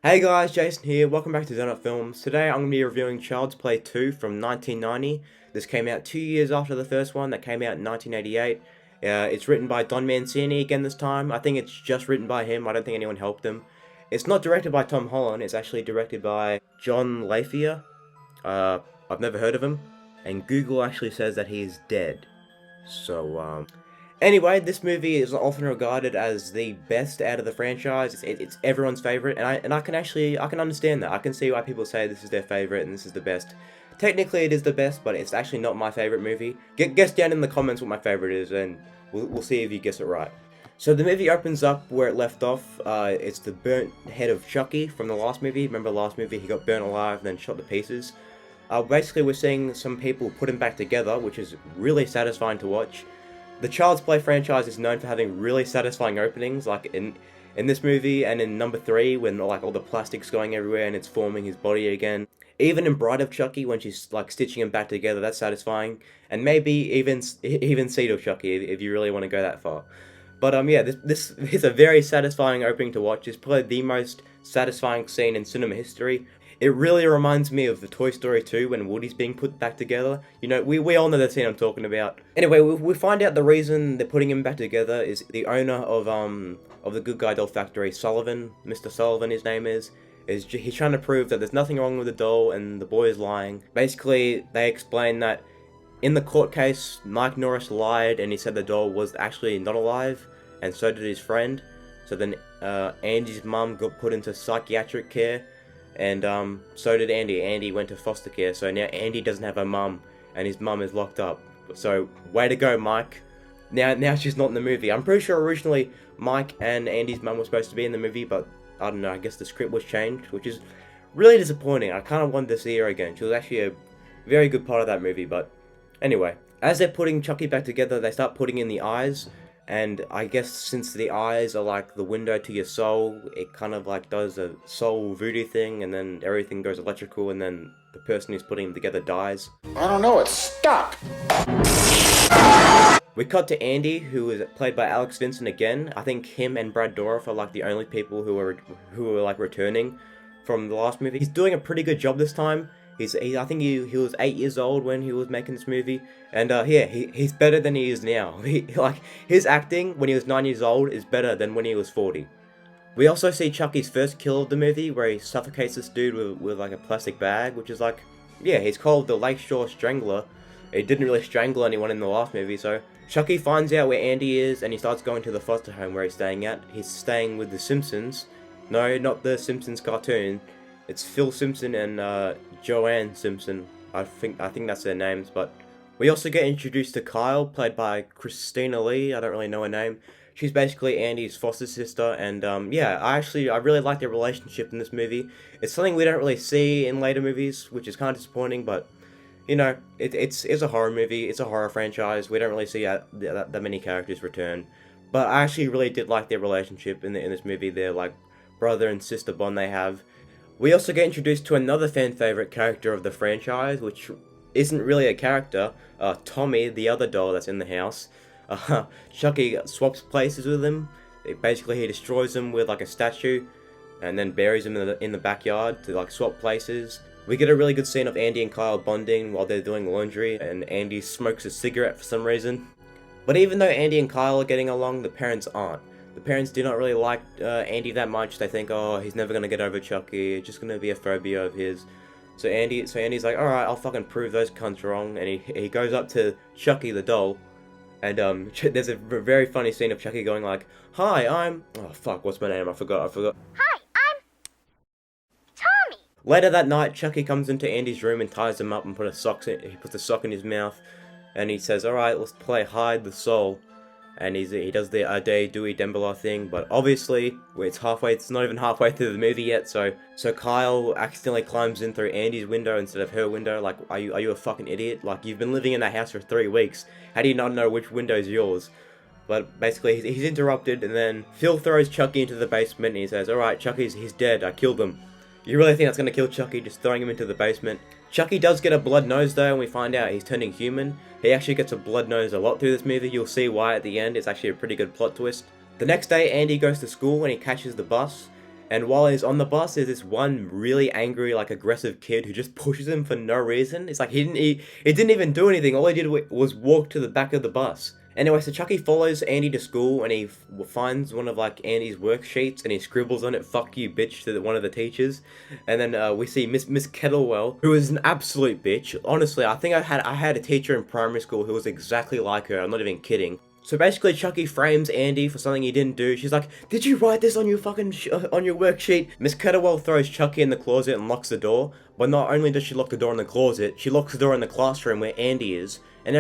Hey guys, Jason here, welcome back to Donut Films. Today I'm going to be reviewing Child's Play 2 from 1990. This came out 2 years after the first one that came out in 1988. It's written by Don Mancini again this time. I think it's just written by him, I don't think anyone helped him. It's not directed by Tom Holland, it's actually directed by John Lafia. I've never heard of him. And Google actually says that he is dead. Anyway, this movie is often regarded as the best out of the franchise. It's everyone's favorite, and I can understand that. I can see why people say this is their favorite and this is the best. Technically, it is the best, but it's actually not my favorite movie. Guess down in the comments what my favorite is, and we'll see if you guess it right. So the movie opens up where it left off. It's the burnt head of Chucky from the last movie. Remember the last movie? He got burnt alive and then shot to pieces. Basically, we're seeing some people put him back together, which is really satisfying to watch. The Child's Play franchise is known for having really satisfying openings, like in this movie and in number 3, when like all the plastic's going everywhere and it's forming his body again. Even in Bride of Chucky, when she's like stitching him back together, that's satisfying. And maybe even Seed of Chucky, if you really want to go that far. But yeah, this is a very satisfying opening to watch. It's probably the most satisfying scene in cinema history. It really reminds me of the Toy Story 2 when Woody's being put back together. You know, we all know the scene I'm talking about. Anyway, we find out the reason they're putting him back together is the owner of the Good Guy Doll Factory, Sullivan, Mr. Sullivan his name is he's trying to prove that there's nothing wrong with the doll and the boy is lying. Basically, they explain that in the court case, Mike Norris lied and he said the doll was actually not alive, and so did his friend. So then Andy's mum got put into psychiatric care. And so did Andy. Andy went to foster care, so now Andy doesn't have a mum, and his mum is locked up. So, way to go, Mike. Now she's not in the movie. I'm pretty sure originally Mike and Andy's mum were supposed to be in the movie, but I don't know, I guess the script was changed, which is really disappointing. I kind of wanted to see her again. She was actually a very good part of that movie, but anyway. As they're putting Chucky back together, they start putting in the eyes. And I guess since the eyes are like the window to your soul, it kind of like does a soul voodoo thing, and then everything goes electrical, and then the person who's putting them together dies. I don't know, it's stuck! We cut to Andy, who is played by Alex Vincent again. I think him and Brad Dourif are like the only people who are like returning from the last movie. He's doing a pretty good job this time. I think he was 8 years old when he was making this movie, and yeah, he's better than he is now. Like his acting when he was 9 years old is better than when he was 40. We also see Chucky's first kill of the movie, where he suffocates this dude with like a plastic bag, which is like, yeah, he's called the Lakeshore Strangler. He didn't really strangle anyone in the last movie, so Chucky finds out where Andy is, and he starts going to the foster home where he's staying at. He's staying with the Simpsons. No, not the Simpsons cartoon. It's Phil Simpson and Joanne Simpson. I think that's their names. But we also get introduced to Kyle, played by Christina Lee. I don't really know her name. She's basically Andy's foster sister, and yeah, I really like their relationship in this movie. It's something we don't really see in later movies, which is kind of disappointing. But you know, it's a horror movie. It's a horror franchise. We don't really see that many characters return. But I actually really did like their relationship in this movie. Their like brother and sister bond they have. We also get introduced to another fan favorite character of the franchise, which isn't really a character, Tommy, the other doll that's in the house. Chucky swaps places with him. Basically, he destroys him with like a statue, and then buries him in the backyard to like swap places. We get a really good scene of Andy and Kyle bonding while they're doing laundry, and Andy smokes a cigarette for some reason. But even though Andy and Kyle are getting along, the parents aren't. The parents do not really like Andy that much. They think, oh, he's never gonna get over Chucky. It's just gonna be a phobia of his. So Andy's like, all right, I'll fucking prove those cunts wrong. And he goes up to Chucky the doll, and there's a very funny scene of Chucky going like, "Hi, I'm oh fuck, what's my name? I forgot. Hi, I'm Tommy." Later that night, Chucky comes into Andy's room and ties him up and he puts a sock in his mouth, and he says, all right, let's play hide the soul. And he does the Ade Dewey Dembala thing, but obviously it's not even halfway through the movie yet. So Kyle accidentally climbs in through Andy's window instead of her window. Like, are you a fucking idiot? Like, you've been living in that house for 3 weeks. How do you not know which window is yours? But basically, he's interrupted, and then Phil throws Chucky into the basement, and he says, all right, he's dead. I killed him. You really think that's gonna kill Chucky, just throwing him into the basement? Chucky does get a blood nose though, and we find out he's turning human. He actually gets a blood nose a lot through this movie. You'll see why at the end. It's actually a pretty good plot twist. The next day, Andy goes to school and he catches the bus. And while he's on the bus, there's this one really angry, like aggressive kid who just pushes him for no reason. It's like he didn't even do anything. All he did was walk to the back of the bus. Anyway, so Chucky follows Andy to school and he finds one of like Andy's worksheets and he scribbles on it "fuck you bitch" to one of the teachers. And then we see Miss Kettlewell, who is an absolute bitch. Honestly, I think I had a teacher in primary school who was exactly like her. I'm not even kidding. So basically, Chucky frames Andy for something he didn't do. She's like, "Did you write this on your fucking on your worksheet?" Miss Kettlewell throws Chucky in the closet and locks the door. But not only does she lock the door in the closet, she locks the door in the classroom where Andy is. And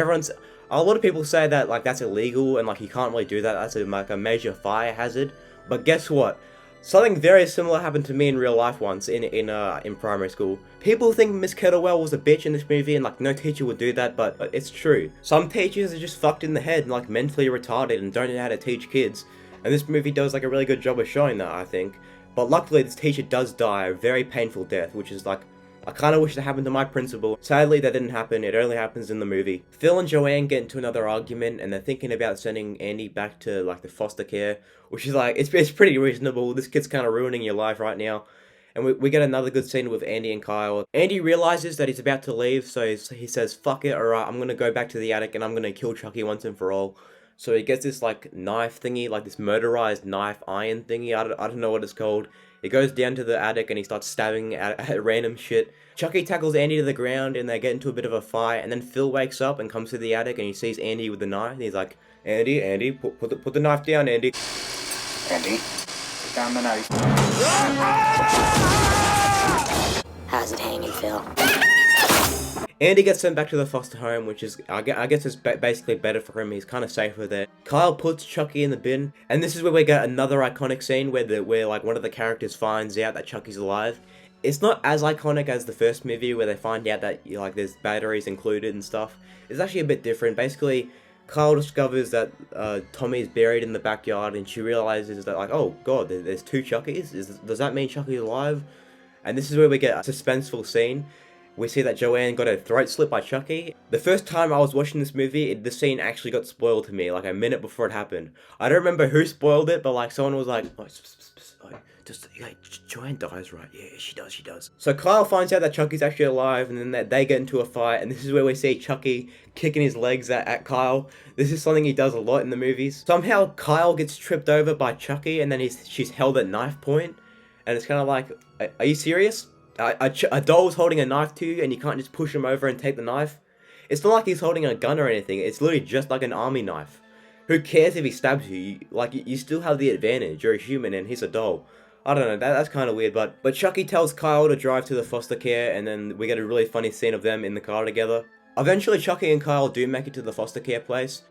a lot of people say that like that's illegal and like you can't really do that. That's like a major fire hazard. But guess what? Something very similar happened to me in real life once in primary school. People think Miss Kettlewell was a bitch in this movie and like no teacher would do that, but it's true. Some teachers are just fucked in the head and like mentally retarded and don't know how to teach kids. And this movie does like a really good job of showing that, I think. But luckily this teacher does die a very painful death, which is like, I kind of wish that happened to my principal. Sadly, that didn't happen. It only happens in the movie. Phil and Joanne get into another argument, and they're thinking about sending Andy back to like the foster care, which is like it's pretty reasonable. This kid's kind of ruining your life right now. And we get another good scene with Andy and Kyle. Andy realizes that he's about to leave, so he says, "Fuck it, alright, I'm gonna go back to the attic and I'm gonna kill Chucky once and for all." So he gets this like knife thingy, like this motorized knife iron thingy. I don't know what it's called. He goes down to the attic and he starts stabbing at random shit. Chucky tackles Andy to the ground and they get into a bit of a fight. And then Phil wakes up and comes to the attic and he sees Andy with the knife. And he's like, Andy, put the knife down, Andy. Andy, put down the knife. How's it hanging, Phil? Andy gets sent back to the foster home, which is, I guess it's basically better for him. He's kind of safer there. Kyle puts Chucky in the bin, and this is where we get another iconic scene where like one of the characters finds out that Chucky's alive. It's not as iconic as the first movie where they find out that like there's batteries included and stuff. It's actually a bit different. Basically, Kyle discovers that Tommy is buried in the backyard, and she realizes that like, oh god, there's two Chuckys. Does that mean Chucky's alive? And this is where we get a suspenseful scene. We see that Joanne got her throat slit by Chucky. The first time I was watching this movie, the scene actually got spoiled to me, like a minute before it happened. I don't remember who spoiled it, but like someone was like, Joanne dies, right? Yeah, she does. So Kyle finds out that Chucky's actually alive, and then they get into a fight, and this is where we see Chucky kicking his legs at Kyle. This is something he does a lot in the movies. Somehow Kyle gets tripped over by Chucky, and then she's held at knife point, and it's kind of like, are you serious? A doll's holding a knife to you and you can't just push him over and take the knife? It's not like he's holding a gun or anything. It's literally just like an army knife. Who cares if he stabs you? You still have the advantage. You're a human and he's a doll. I don't know, that's kind of weird, but Chucky tells Kyle to drive to the foster care, and then we get a really funny scene of them in the car together. Eventually Chucky and Kyle do make it to the foster care place,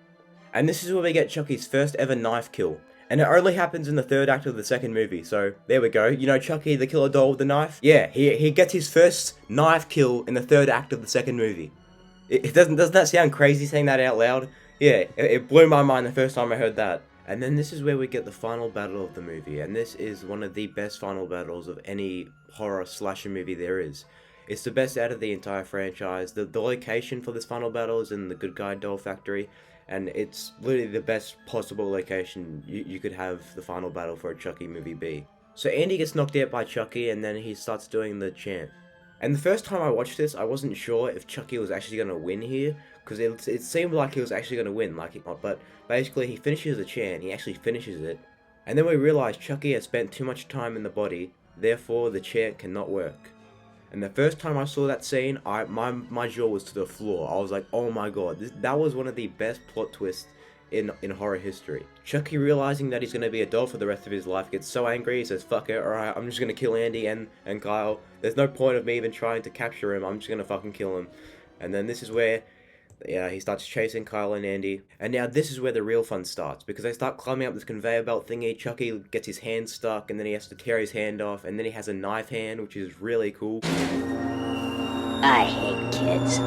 and this is where we get Chucky's first ever knife kill. And it only happens in the third act of the second movie, so there we go. You know Chucky, the killer doll with the knife? Yeah, he gets his first knife kill in the third act of the second movie. Doesn't that sound crazy saying that out loud? Yeah, it blew my mind the first time I heard that. And then this is where we get the final battle of the movie, and this is one of the best final battles of any horror slasher movie there is. It's the best out of the entire franchise. The location for this final battle is in the Good Guy Doll Factory, and it's literally the best possible location you could have the final battle for a Chucky movie be. So Andy gets knocked out by Chucky, and then he starts doing the chant. And the first time I watched this, I wasn't sure if Chucky was actually going to win here, because it seemed like he was actually going to win, but basically he finishes the chant, he actually finishes it, and then we realize Chucky has spent too much time in the body, therefore the chant cannot work. And the first time I saw that scene, my jaw was to the floor. I was like, oh my god, that was one of the best plot twists in horror history. Chucky, realizing that he's going to be a doll for the rest of his life, gets so angry, he says, fuck it, alright, I'm just going to kill Andy and Kyle. There's no point of me even trying to capture him, I'm just going to fucking kill him. And then this is where he starts chasing Kyle and Andy. And now this is where the real fun starts, because they start climbing up this conveyor belt thingy. Chucky gets his hand stuck, and then he has to tear his hand off, and then he has a knife hand, which is really cool. I hate kids.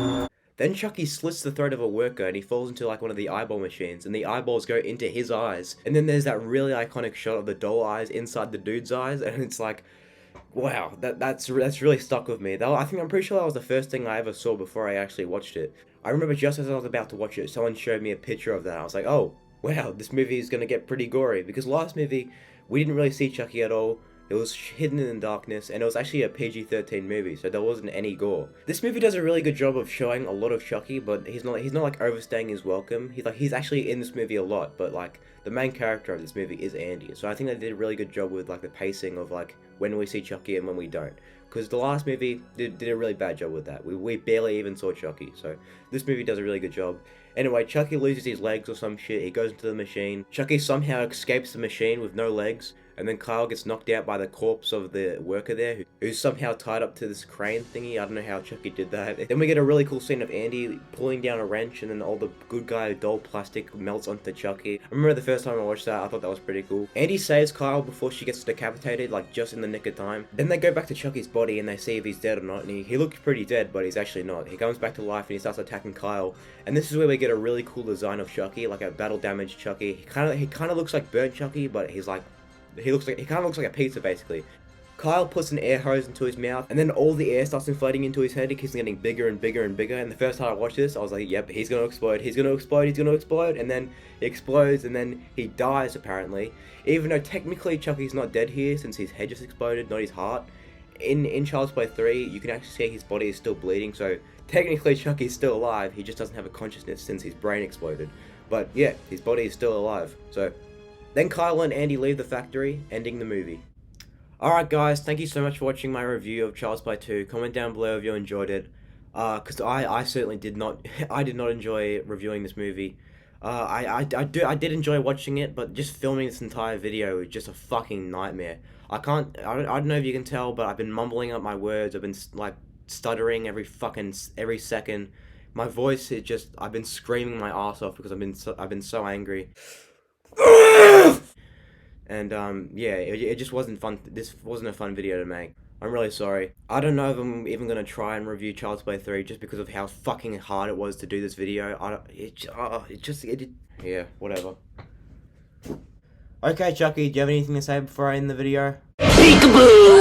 Then Chucky slits the throat of a worker and he falls into like one of the eyeball machines, and the eyeballs go into his eyes. And then there's that really iconic shot of the doll eyes inside the dude's eyes, and it's like, wow, that's really stuck with me. I'm pretty sure that was the first thing I ever saw before I actually watched it. I remember just as I was about to watch it, someone showed me a picture of that. I was like, oh, wow, this movie is going to get pretty gory, because last movie, we didn't really see Chucky at all. It was hidden in the darkness, and it was actually a PG-13 movie, so there wasn't any gore. This movie does a really good job of showing a lot of Chucky, but he's not like overstaying his welcome. He's actually in this movie a lot, but like the main character of this movie is Andy. So I think they did a really good job with like the pacing of like when we see Chucky and when we don't. Because the last movie did a really bad job with that. We barely even saw Chucky, so this movie does a really good job. Anyway, Chucky loses his legs or some shit, he goes into the machine. Chucky somehow escapes the machine with no legs, and then Kyle gets knocked out by the corpse of the worker there, who's somehow tied up to this crane thingy. I don't know how Chucky did that. Then we get a really cool scene of Andy pulling down a wrench, and then all the good guy doll plastic melts onto Chucky. I remember the first time I watched that, I thought that was pretty cool. Andy saves Kyle before she gets decapitated, like just in the nick of time. Then they go back to Chucky's body and they see if he's dead or not, and he looks pretty dead, but he's actually not. He comes back to life and he starts attacking Kyle. And this is where we get a really cool design of Chucky, like a battle damaged Chucky. He kind of looks like burnt Chucky, but he kind of looks like a pizza basically. Kyle puts an air hose into his mouth, and then all the air starts inflating into his head. He keeps getting bigger and bigger and bigger. And the first time I watched this, I was like, "Yep, he's gonna explode. He's gonna explode. He's gonna explode." And then he explodes, and then he dies apparently. Even though technically Chucky's not dead here, since his head just exploded, not his heart. In Child's Play 3, you can actually see his body is still bleeding. So technically Chucky's still alive. He just doesn't have a consciousness since his brain exploded. But yeah, his body is still alive. So then Kyle and Andy leave the factory, ending the movie. Alright guys, thank you so much for watching my review of Child's Play 2. Comment down below if you enjoyed it. Cause I certainly did not, I did not enjoy reviewing this movie. I did enjoy watching it, but just filming this entire video was just a fucking nightmare. I don't know if you can tell, but I've been mumbling up my words. I've been like stuttering every second. My voice is just, I've been screaming my ass off because I've been so angry. And yeah, it just wasn't fun. This wasn't a fun video to make. I'm really sorry. I don't know if I'm even gonna try and review Child's Play 3 just because of how fucking hard it was to do this video. Yeah, whatever. Okay, Chucky, do you have anything to say before I end the video? Peekaboo!